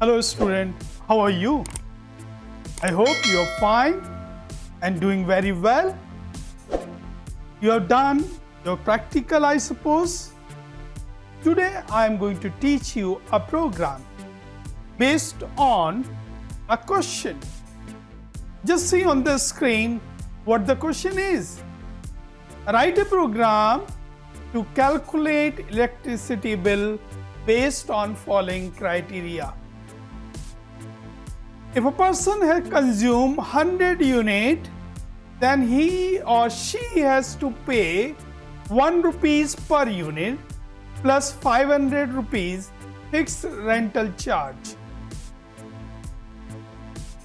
Hello student, how are you? I hope you are fine and doing very well. You have done your practical, I suppose. Today I am going to teach you a program based on a question. Just see on the screen what the question is. Write a program to calculate electricity bill based on following criteria. If a person has consumed 100 units, then he or she has to pay 1 rupees per unit plus 500 rupees fixed rental charge.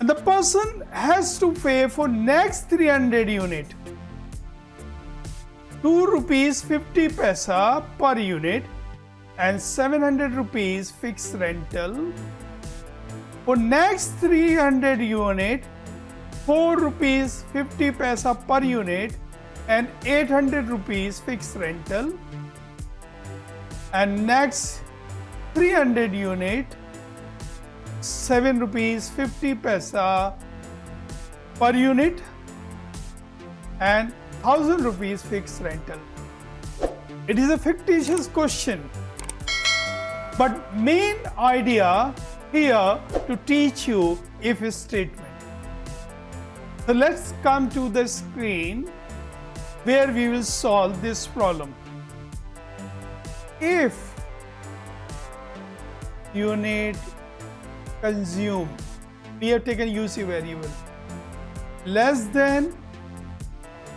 And the person has to pay for next 300 units 2 rupees 50 paisa per unit and 700 rupees fixed rental. For next 300 unit, 4 rupees 50 paisa per unit and 800 rupees fixed rental. And next 300 unit, 7 rupees 50 paisa per unit and 1000 rupees fixed rental. It is a fictitious question, but main idea here to teach you if statement. So let's come to the screen where we will solve this problem. If unit consumed, we have taken UC variable, less than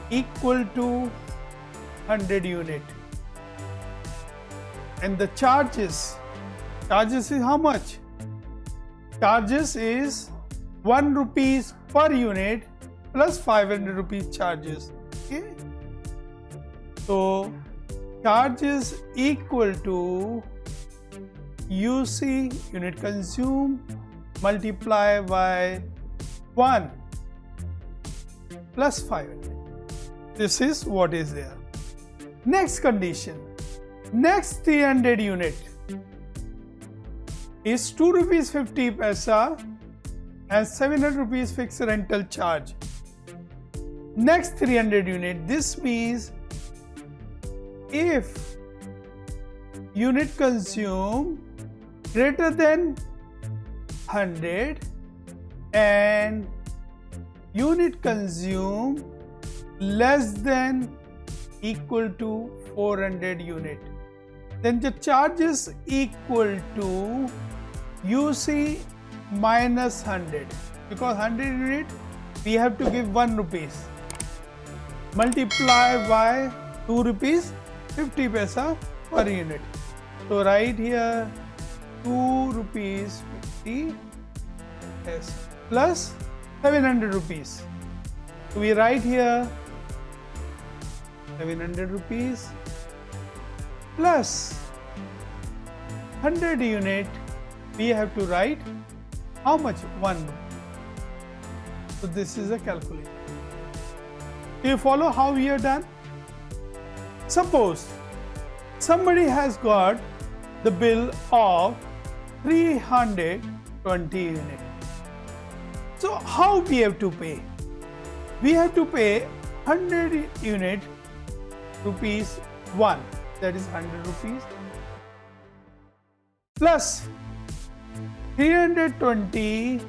equal to 100 unit, and the charges is how much? Charges is 1 rupees per unit plus 500 rupees charges. Okay, so charges equal to UC unit consumed multiply by 1 plus 500. This is what is there. Next condition, next 300 unit is 2 rupees 50 paisa and 700 rupees fixed rental charge. Next 300 unit, this means if unit consumed greater than 100 and unit consumed less than equal to 400 unit, then the charge is equal to UC minus 100, because 100 unit we have to give 1 rupees multiply by 2 rupees 50 paisa per unit. So write here 2 rupees 50 paisa plus 700 rupees. So we write here 700 rupees plus 100 unit, we have to write how much? 1 rupee. So this is a calculator. Do you follow how we are done? Suppose somebody has got the bill of 320 units. So how we have to pay? We have to pay 100 unit rupees 1, that is 100 rupees, plus 320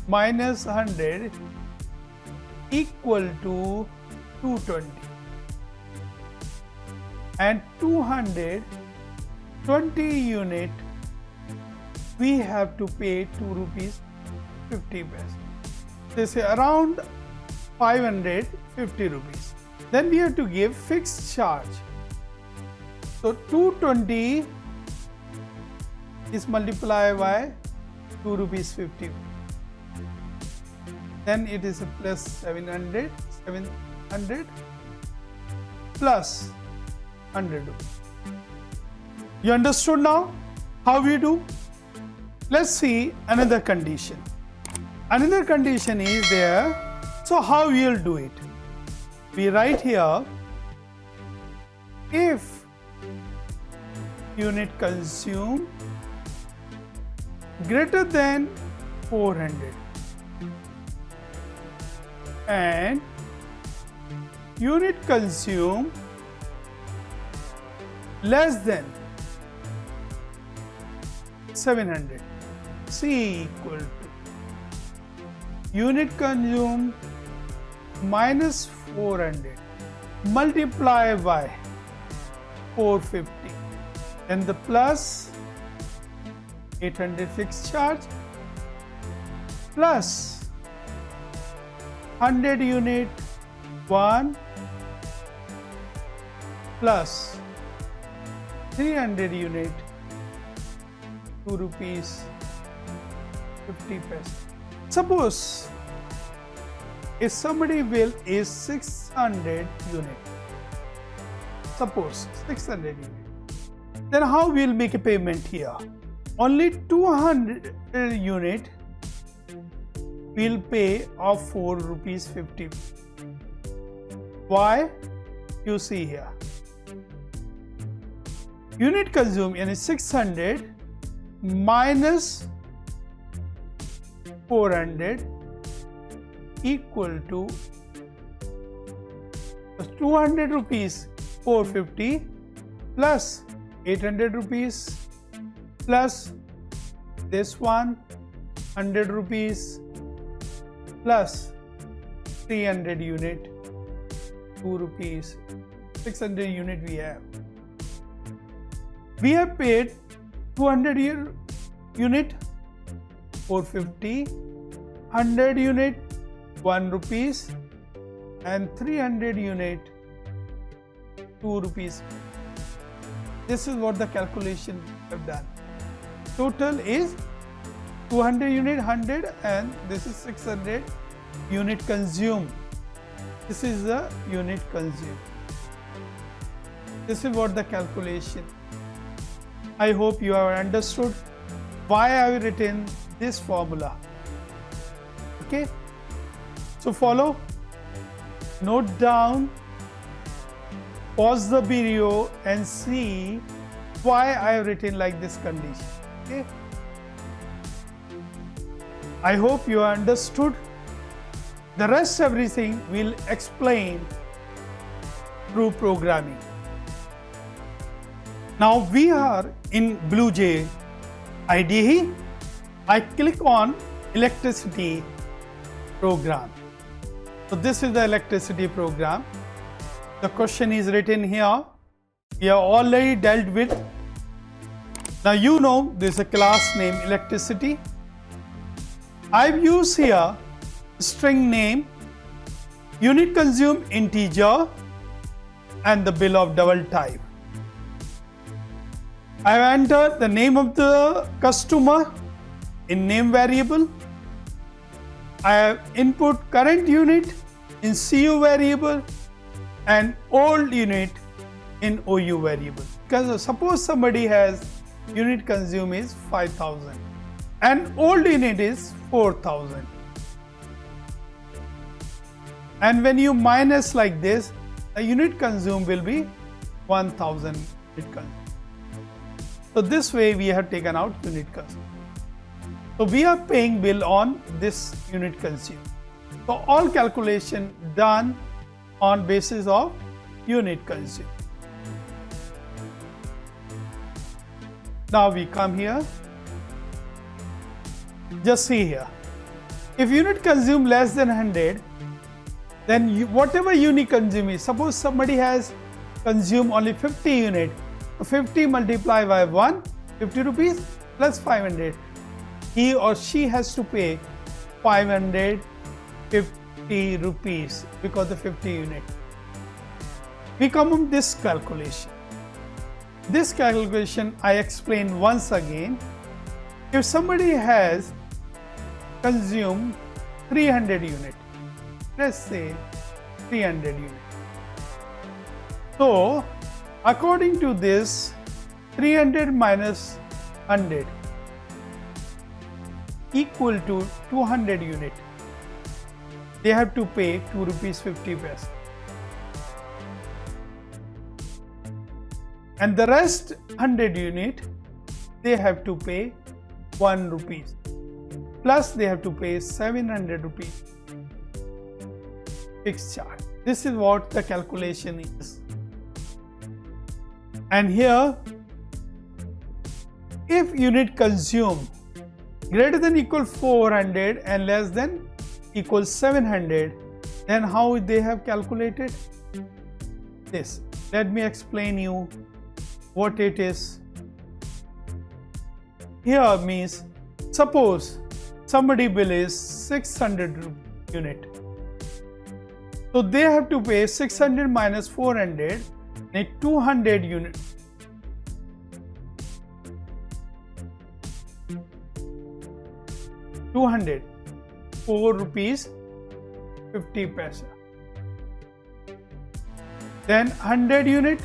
minus 100 equal to 220, and 220 unit we have to pay 2 rupees 50 paisa. This is around 550 rupees. Then we have to give fixed charge. So 220 is multiplied by 2 rupees 50. Then it is a plus 700 plus 100 rupees. You understood now how we do? Let's see another condition. Another condition is there. So how we will do it? We write here, if unit consumed greater than 400 and unit consumed less than 700. C equal to unit consumed minus 400 multiplied by 450, then the plus 800 fixed charge plus 100 unit 1 plus 300 unit 2 rupees 50 paise. Suppose if somebody will is 600 unit, suppose 600 unit, then how we'll make a payment here? Only 200 unit will pay of 4 rupees 50. Why? You see here. Unit consumed in 600 minus 400 equal to 200 rupees 450 plus 800 rupees plus this one 100 rupees plus 300 unit 2 rupees 600 unit we have paid 200 unit 450, 100 unit 1 rupees and 300 unit 2 rupees. This is what the calculation have done. Total is 200 unit 100 and this is 600 unit consumed. This is the unit consumed. This is what the calculation. I hope you have understood why I have written this formula. Okay, so follow, note down, pause the video and see why I have written like this condition. Okay, I hope you understood. The rest everything will explain through programming. Now we are in BlueJ IDE. I click on electricity program. So this is the electricity program. The question is written here. We have already dealt with. Now you know there is a class name electricity. I've used here string name, unit consumed integer and the bill of double type. I have entered the name of the customer in name variable. I have input current unit in CU variable and old unit in OU variable. Because suppose somebody has unit consumed is 5000 and old unit is 4000. And when you minus like this, the unit consumed will be 1000 unit consumed. So this way we have taken out unit consumed. So we are paying bill on this unit consumed. So all calculation done on basis of unit consumed. Now we come here. Just see here. If unit consumed less than 100, then whatever unit consumed is, suppose somebody has consumed only 50 unit, 50 multiplied by 1, 50 rupees plus 500. He or she has to pay 550 rupees because the 50 unit. We come on this calculation. This calculation I explain once again. If somebody has consumed 300 unit, let's say 300 unit. So according to this, 300 minus 100 equal to 200 unit. They have to pay 2 rupees 50 paise. And the rest 100 unit, they have to pay 1 rupees. Plus they have to pay 700 rupees fixed charge. This is what the calculation is. And here, if unit consumed greater than equal 400 and less than equal 700, then how they have calculated this? Let me explain you what it is. Here means, suppose somebody bill is 600 unit. So they have to pay 600 minus 400, make 200 unit. $200, 4 rupees 50 paisa. Then 100 unit,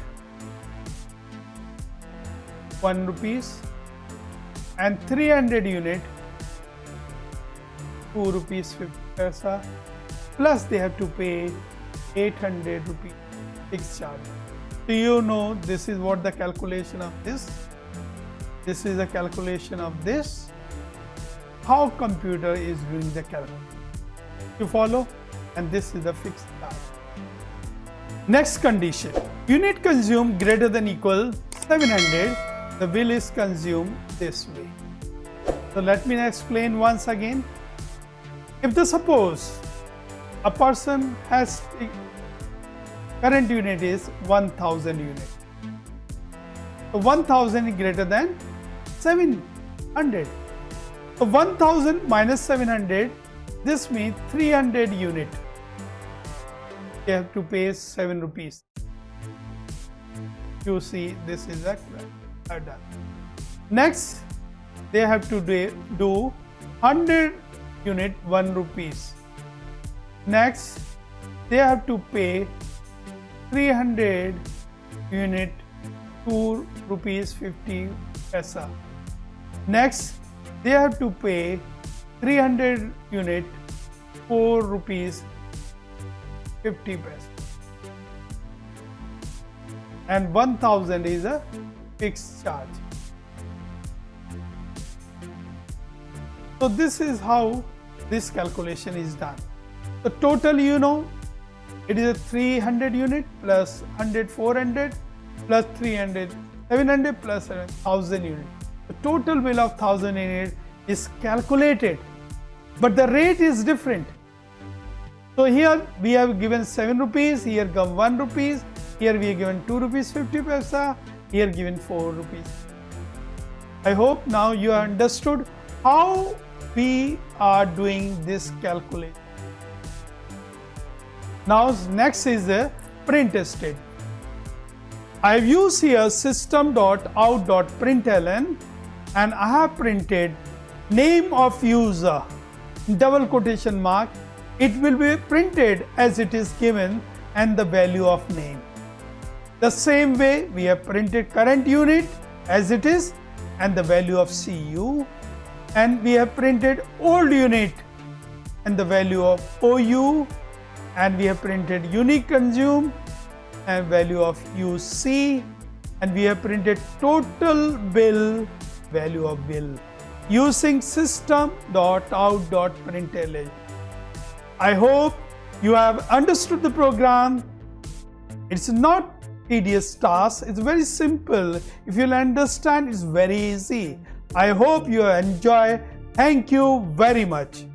1 rupees, and 300 unit, 2 rupees 50 paisa. Plus they have to pay 800 rupees fixed charge. Do you know this is what the calculation of this? This is the calculation of this. How computer is doing the calculation. You follow? And this is the fixed charge. Next condition. Unit consumed greater than equal 700. The bill is consumed this way. So let me explain once again. If the suppose a person has current unit is 1000 unit. So 1000 is greater than 700. So 1000 minus 700, this means 300 unit. They have to pay 7 rupees. You see, this is a done. Next, they have to do 100 unit 1 rupees. Next, they have to pay 300 unit 2 rupees 50 paisa. Next, they have to pay 300 unit 4 rupees 50 paisa. And 1000 is a fixed charge. So this is how this calculation is done. The total, you know, it is a 300 unit plus 100 400 plus 300 700 plus 1000 unit. The total bill of 1000 unit is calculated, but the rate is different. So here we have given 7 rupees, here come 1 rupees, here we have given 2 rupees 50 paisa, here given 4 rupees. I hope now you understood how we are doing this calculation. Now next is the print statement. I have used here system.out.println and I have printed name of user, double quotation mark. It will be printed as it is given and the value of name. The same way we have printed current unit as it is and the value of CU, and we have printed old unit and the value of OU, and we have printed unique consumed and value of UC, and we have printed total bill, value of bill using system.out.println. I hope you have understood the program. It's not tedious task, it's very simple. If you'll understand, it's very easy. I hope you enjoy. Thank you very much.